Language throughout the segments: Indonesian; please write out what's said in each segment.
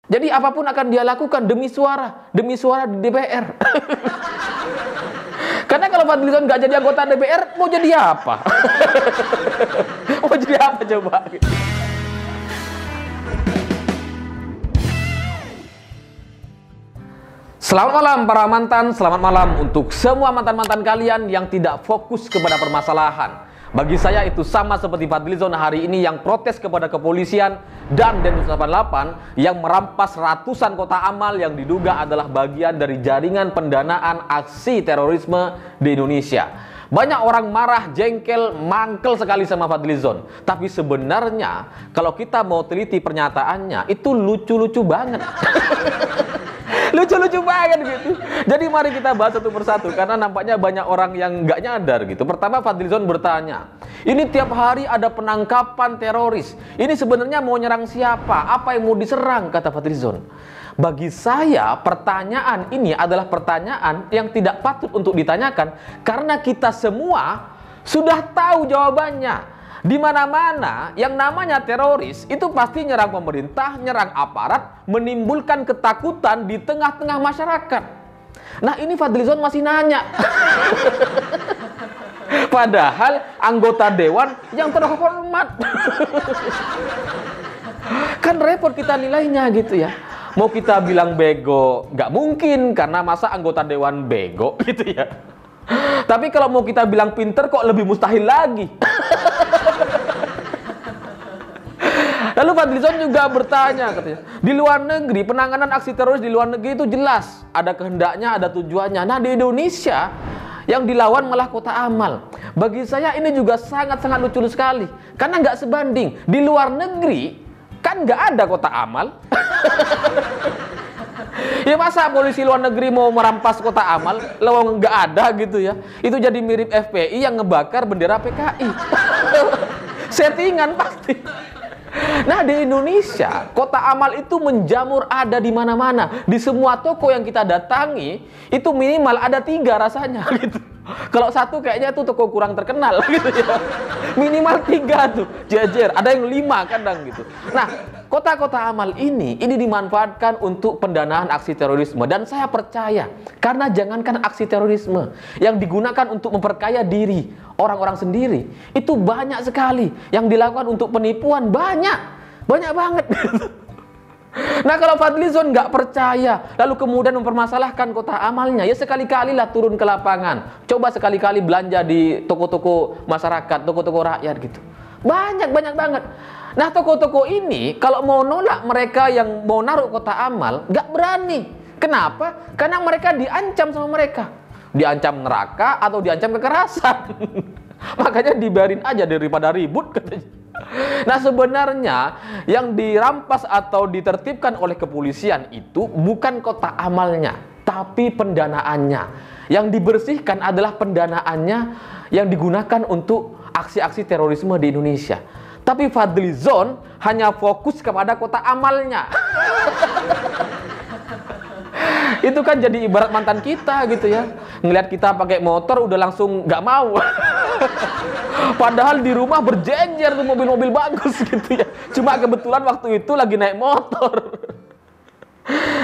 Jadi apapun akan dia lakukan demi suara di DPR. Karena kalau Fadlizon nggak jadi anggota DPR, mau jadi apa? Mau jadi apa coba? Selamat malam para mantan, selamat malam untuk semua mantan-mantan kalian yang tidak fokus kepada permasalahan. Bagi saya itu sama seperti Fadlizon hari ini yang protes kepada kepolisian dan Densus 88 yang merampas ratusan kotak amal yang diduga adalah bagian dari jaringan pendanaan aksi terorisme di Indonesia. Banyak orang marah, jengkel, mangkel sekali sama Fadlizon. Tapi sebenarnya kalau kita mau teliti pernyataannya itu lucu-lucu banget. Lucu-lucu banget gitu. Jadi mari kita bahas satu persatu karena nampaknya banyak orang yang nggak nyadar gitu. Pertama, Fadlizon bertanya, ini tiap hari ada penangkapan teroris. Ini sebenarnya mau nyerang siapa? Apa yang mau diserang? Kata Fadlizon. Bagi saya pertanyaan ini adalah pertanyaan yang tidak patut untuk ditanyakan karena kita semua sudah tahu jawabannya. Di mana-mana yang namanya teroris itu pasti nyerang pemerintah, nyerang aparat, menimbulkan ketakutan di tengah-tengah masyarakat. Nah ini Fadlizon masih nanya. Padahal anggota dewan yang terhormat. Kan repot kita nilainya gitu ya. Mau kita bilang bego, nggak mungkin karena masa anggota dewan bego gitu ya. Tapi kalau mau kita bilang pinter kok lebih mustahil lagi. Lalu Fadlizon juga bertanya katanya, di luar negeri penanganan aksi teroris di luar negeri itu jelas ada kehendaknya, ada tujuannya. Nah di Indonesia yang dilawan malah kotak amal. Bagi saya ini juga sangat-sangat lucu sekali karena nggak sebanding. Di luar negeri kan nggak ada kotak amal. Ya masa polisi luar negeri mau merampas kotak amal, lawang nggak ada gitu ya. Itu jadi mirip FPI yang ngebakar bendera PKI. Settingan pasti. Nah di Indonesia kotak amal itu menjamur ada di mana-mana. Di semua toko yang kita datangi itu minimal ada 3 rasanya gitu. Kalau satu kayaknya itu toko kurang terkenal gitu ya. Minimal 3 tuh jejer, ada yang 5 kadang gitu. Nah kota-kota amal ini dimanfaatkan untuk pendanaan aksi terorisme. Dan saya percaya karena jangankan aksi terorisme yang digunakan untuk memperkaya diri orang-orang sendiri itu banyak sekali yang dilakukan untuk penipuan, banyak banget. Nah kalau Fadlizon nggak percaya lalu kemudian mempermasalahkan kotak amalnya, ya sekali-kali lah turun ke lapangan, coba sekali-kali belanja di toko-toko masyarakat, toko-toko rakyat gitu, banyak banget. Nah toko-toko ini kalau mau nolak mereka yang mau naruh kotak amal nggak berani. Kenapa? Karena mereka diancam sama mereka, diancam neraka atau diancam kekerasan. Makanya dibiarin aja daripada ribut katanya. Nah sebenarnya yang dirampas atau ditertibkan oleh kepolisian itu bukan kotak amalnya, tapi pendanaannya. Yang dibersihkan adalah pendanaannya yang digunakan untuk aksi-aksi terorisme di Indonesia. Tapi Fadlizon hanya fokus kepada kotak amalnya. Itu kan jadi ibarat mantan kita gitu ya. Ngelihat kita pakai motor udah langsung nggak mau. Padahal di rumah berjejer tuh mobil-mobil bagus gitu ya. Cuma kebetulan waktu itu lagi naik motor.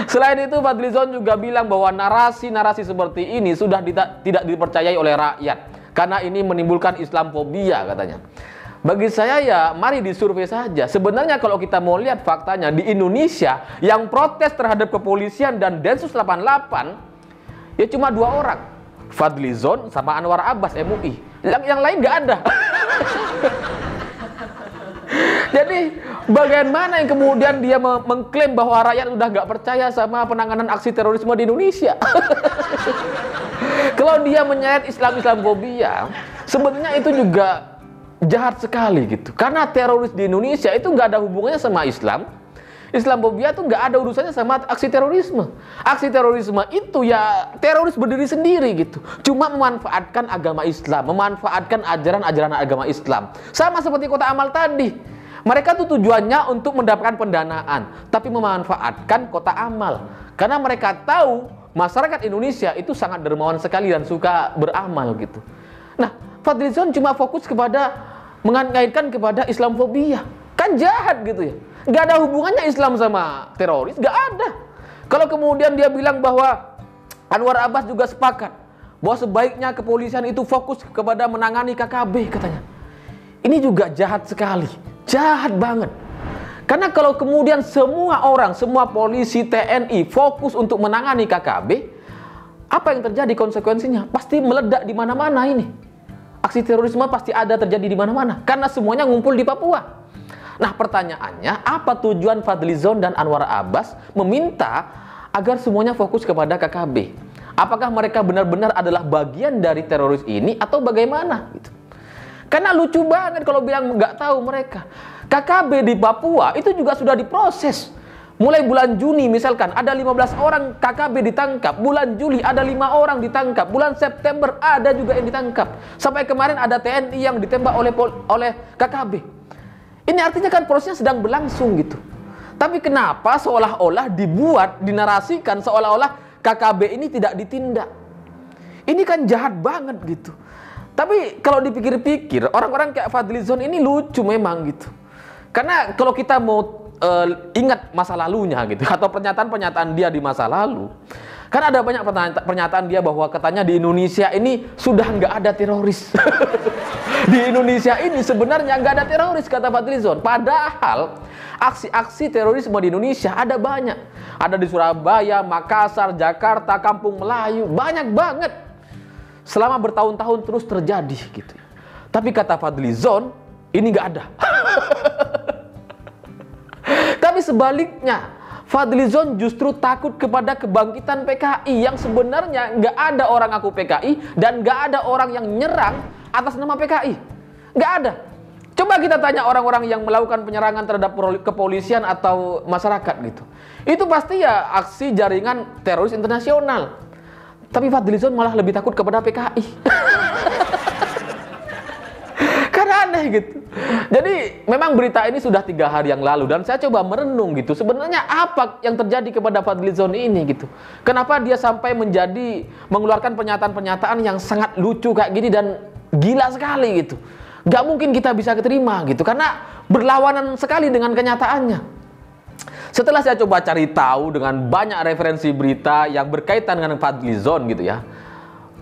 Selain itu Fadlizon juga bilang bahwa narasi-narasi seperti ini sudah tidak dipercayai oleh rakyat. Karena ini menimbulkan Islamfobia katanya. Bagi saya ya mari disurvei saja. Sebenarnya kalau kita mau lihat faktanya di Indonesia yang protes terhadap kepolisian dan Densus 88 ya cuma 2 orang. Fadlizon sama Anwar Abbas MUI. Yang lain nggak ada. Jadi bagaimana yang kemudian dia mengklaim bahwa rakyat udah nggak percaya sama penanganan aksi terorisme di Indonesia? Kalau dia menyeret Islamfobia, sebenarnya itu juga jahat sekali gitu. Karena teroris di Indonesia itu nggak ada hubungannya sama Islam. Islamfobia itu nggak ada urusannya sama aksi terorisme. Aksi terorisme itu ya teroris berdiri sendiri gitu. Cuma memanfaatkan agama Islam, memanfaatkan ajaran-ajaran agama Islam. Sama seperti kotak amal tadi. Mereka tuh tujuannya untuk mendapatkan pendanaan, tapi memanfaatkan kotak amal. Karena mereka tahu masyarakat Indonesia itu sangat dermawan sekali dan suka beramal gitu. Nah, Fadlizon cuma fokus kepada mengaitkan kepada Islamfobia. Kan jahat gitu ya. Nggak ada hubungannya Islam sama teroris, nggak ada. Kalau kemudian dia bilang bahwa Anwar Abbas juga sepakat bahwa sebaiknya kepolisian itu fokus kepada menangani KKB katanya. Ini juga jahat sekali, jahat banget. Karena kalau kemudian semua orang, semua polisi, TNI fokus untuk menangani KKB, apa yang terjadi konsekuensinya? Pasti meledak di mana-mana ini. Aksi terorisme pasti ada terjadi di mana-mana karena semuanya ngumpul di Papua. Nah, pertanyaannya, apa tujuan Fadlizon dan Anwar Abbas meminta agar semuanya fokus kepada KKB? Apakah mereka benar-benar adalah bagian dari teroris ini atau bagaimana? Gitu. Karena lucu banget kalau bilang nggak tahu mereka. KKB di Papua itu juga sudah diproses. Mulai bulan Juni misalkan ada 15 orang KKB ditangkap, bulan Juli ada 5 orang ditangkap, bulan September ada juga yang ditangkap. Sampai kemarin ada TNI yang ditembak oleh KKB. Ini artinya kan prosesnya sedang berlangsung gitu. Tapi kenapa seolah-olah dibuat, dinarasikan seolah-olah KKB ini tidak ditindak? Ini kan jahat banget gitu. Tapi kalau dipikir-pikir, orang-orang kayak Fadlizon ini lucu memang gitu. Karena kalau kita mau ingat masa lalunya gitu, atau pernyataan-pernyataan dia di masa lalu, kan ada banyak pernyataan dia bahwa katanya di Indonesia ini sudah nggak ada teroris. Di Indonesia ini sebenarnya nggak ada teroris, kata Fadlizon. Padahal aksi-aksi terorisme di Indonesia ada banyak. Ada di Surabaya, Makassar, Jakarta, Kampung Melayu, banyak banget. Selama bertahun-tahun terus terjadi gitu. Tapi kata Fadlizon, ini nggak ada. Tapi sebaliknya, Fadlizon justru takut kepada kebangkitan PKI yang sebenarnya nggak ada orang ngaku PKI dan nggak ada orang yang nyerang atas nama PKI. Nggak ada. Coba kita tanya orang-orang yang melakukan penyerangan terhadap kepolisian atau masyarakat gitu. Itu pasti ya aksi jaringan teroris internasional. Tapi Fadlizon malah lebih takut kepada PKI. Karena aneh gitu. Jadi memang berita ini sudah 3 hari yang lalu dan saya coba merenung gitu. Sebenarnya apa yang terjadi kepada Fadlizon ini gitu. Kenapa dia sampai mengeluarkan pernyataan-pernyataan yang sangat lucu kayak gini dan gila sekali gitu. Gak mungkin kita bisa keterima gitu. Karena berlawanan sekali dengan kenyataannya. Setelah saya coba cari tahu dengan banyak referensi berita yang berkaitan dengan Fadlizon gitu ya.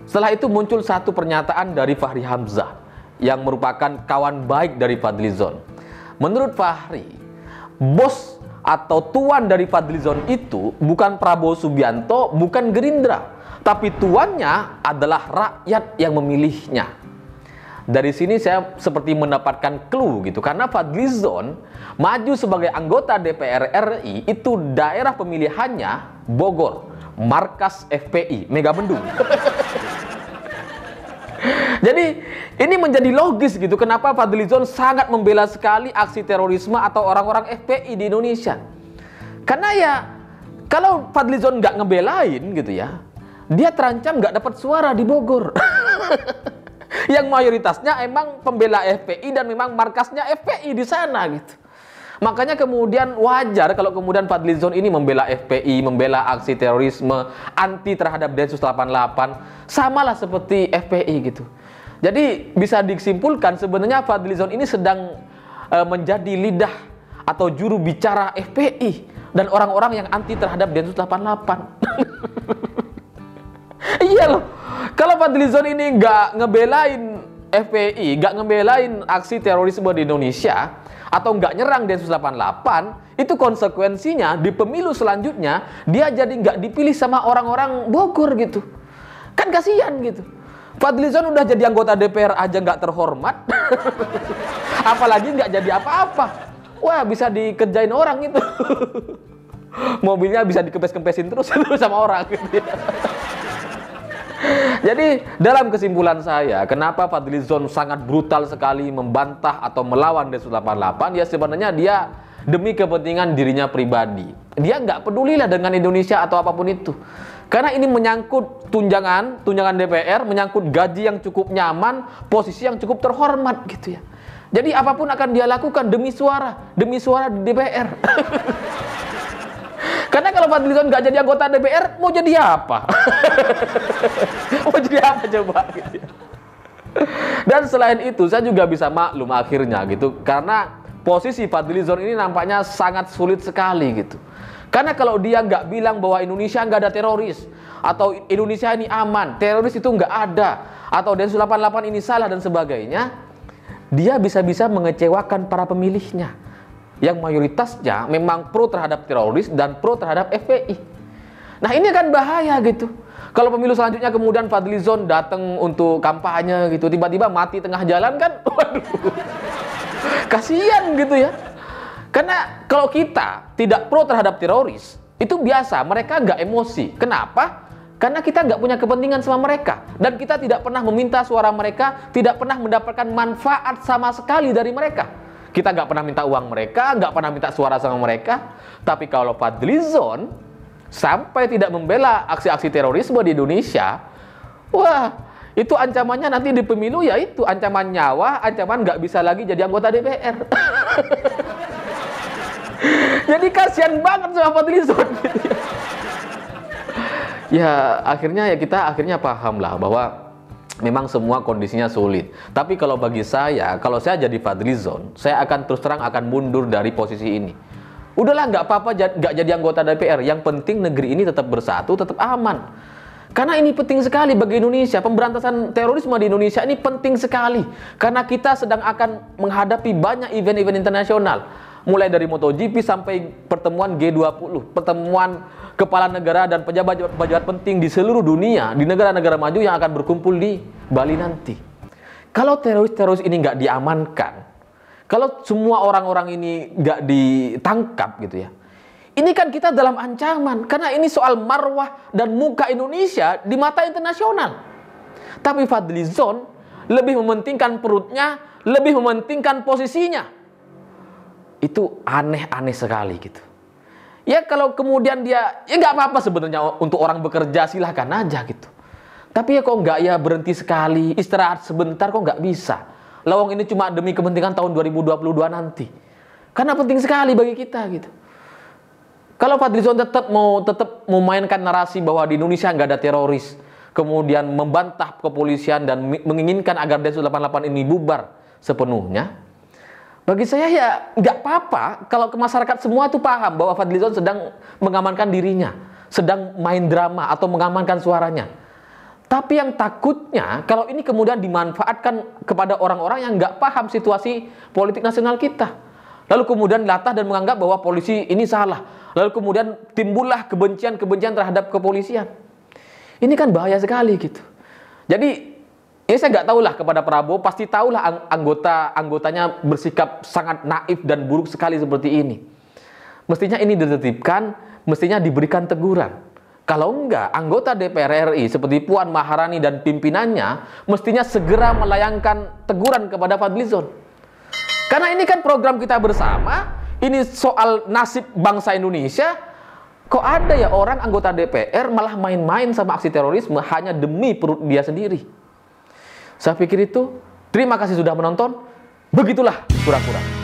Setelah itu muncul satu pernyataan dari Fahri Hamzah yang merupakan kawan baik dari Fadlizon. Menurut Fahri, bos atau tuan dari Fadlizon itu bukan Prabowo Subianto, bukan Gerindra, tapi tuannya adalah rakyat yang memilihnya. Dari sini saya seperti mendapatkan clue gitu, karena Fadlizon maju sebagai anggota DPR RI itu daerah pemilihannya Bogor, markas FPI, Megabendung. Jadi ini menjadi logis gitu kenapa Fadlizon sangat membela sekali aksi terorisme atau orang-orang FPI di Indonesia. Karena ya kalau Fadlizon nggak ngebelain gitu ya, dia terancam nggak dapat suara di Bogor. Yang mayoritasnya emang pembela FPI dan memang markasnya FPI di sana gitu. Makanya kemudian wajar kalau kemudian Fadlizon ini membela FPI, membela aksi terorisme, anti terhadap Densus 88, samalah seperti FPI gitu. Jadi bisa disimpulkan sebenarnya Fadlizon ini sedang menjadi lidah atau juru bicara FPI dan orang-orang yang anti terhadap Densus 88. Iya loh, kalau Fadlizon ini nggak ngebelain FPI, nggak ngebelain aksi terorisme di Indonesia, atau nggak nyerang Densus 88, itu konsekuensinya di pemilu selanjutnya dia jadi nggak dipilih sama orang-orang Bogor gitu. Kan kasihan gitu. Fadlizon udah jadi anggota DPR aja nggak terhormat, apalagi nggak jadi apa-apa. Wah, bisa dikerjain orang itu. Mobilnya bisa dikempes-kempesin terus sama orang gitu. Jadi dalam kesimpulan saya, kenapa Fadlizon sangat brutal sekali membantah atau melawan Densus 88, ya sebenarnya dia demi kepentingan dirinya pribadi. Dia nggak pedulilah dengan Indonesia atau apapun itu. Karena ini menyangkut tunjangan DPR, menyangkut gaji yang cukup nyaman, posisi yang cukup terhormat gitu ya. Jadi apapun akan dia lakukan demi suara di DPR. Karena kalau Fadlizon nggak jadi anggota DPR, mau jadi apa? Mau jadi apa coba? Dan selain itu, saya juga bisa maklum akhirnya gitu. Karena posisi Fadlizon ini nampaknya sangat sulit sekali gitu. Karena kalau dia nggak bilang bahwa Indonesia nggak ada teroris, atau Indonesia ini aman, teroris itu nggak ada, atau Densus 88 ini salah dan sebagainya, dia bisa-bisa mengecewakan para pemilihnya yang mayoritasnya memang pro terhadap teroris dan pro terhadap FPI. Nah ini kan bahaya gitu. Kalau pemilu selanjutnya kemudian Fadlizon datang untuk kampanye gitu, tiba-tiba mati tengah jalan kan, waduh, kasihan gitu ya. Karena kalau kita tidak pro terhadap teroris, itu biasa, mereka nggak emosi. Kenapa? Karena kita nggak punya kepentingan sama mereka. Dan kita tidak pernah meminta suara mereka, tidak pernah mendapatkan manfaat sama sekali dari mereka. Kita nggak pernah minta uang mereka, nggak pernah minta suara sama mereka. Tapi kalau Fadlizon sampai tidak membela aksi-aksi terorisme di Indonesia, wah, itu ancamannya nanti di pemilu ya itu, ancaman nyawa, ancaman nggak bisa lagi jadi anggota DPR. Jadi kasihan banget sama Fadlizon. Ya akhirnya ya kita akhirnya paham lah bahwa memang semua kondisinya sulit. Tapi kalau bagi saya, kalau saya jadi Fadlizon, saya akan terus terang akan mundur dari posisi ini. Udahlah, nggak apa-apa nggak jadi anggota DPR. Yang penting negeri ini tetap bersatu, tetap aman. Karena ini penting sekali bagi Indonesia. Pemberantasan terorisme di Indonesia ini penting sekali. Karena kita sedang akan menghadapi banyak event-event internasional. Mulai dari MotoGP sampai pertemuan G20, pertemuan kepala negara dan pejabat-pejabat penting di seluruh dunia, di negara-negara maju yang akan berkumpul di Bali nanti. Kalau teroris-teroris ini nggak diamankan, kalau semua orang-orang ini nggak ditangkap gitu ya, ini kan kita dalam ancaman, karena ini soal marwah dan muka Indonesia di mata internasional. Tapi Fadlizon lebih mementingkan perutnya, lebih mementingkan posisinya. Itu aneh-aneh sekali gitu. Ya kalau kemudian dia, ya nggak apa-apa sebenarnya untuk orang bekerja, silahkan aja gitu. Tapi ya kok nggak ya berhenti sekali, istirahat sebentar kok nggak bisa. Lawang ini cuma demi kepentingan tahun 2022 nanti. Karena penting sekali bagi kita gitu. Kalau Fadlizon tetap memainkan narasi bahwa di Indonesia nggak ada teroris, kemudian membantah kepolisian dan menginginkan agar Densus 88 ini bubar sepenuhnya, bagi saya ya nggak apa-apa kalau ke masyarakat semua tuh paham bahwa Fadlizon sedang mengamankan dirinya, sedang main drama atau mengamankan suaranya. Tapi yang takutnya kalau ini kemudian dimanfaatkan kepada orang-orang yang nggak paham situasi politik nasional kita. Lalu kemudian latah dan menganggap bahwa polisi ini salah. Lalu kemudian timbullah kebencian-kebencian terhadap kepolisian. Ini kan bahaya sekali gitu. Jadi ya saya nggak tahulah kepada Prabowo, pasti tahulah anggotanya bersikap sangat naif dan buruk sekali seperti ini. Mestinya ini ditertibkan, mestinya diberikan teguran. Kalau enggak, anggota DPR RI seperti Puan Maharani dan pimpinannya mestinya segera melayangkan teguran kepada Fadlizon. Karena ini kan program kita bersama, ini soal nasib bangsa Indonesia. Kok ada ya orang anggota DPR malah main-main sama aksi terorisme hanya demi perut dia sendiri? Saya pikir itu. Terima kasih sudah menonton. Begitulah kura-kura.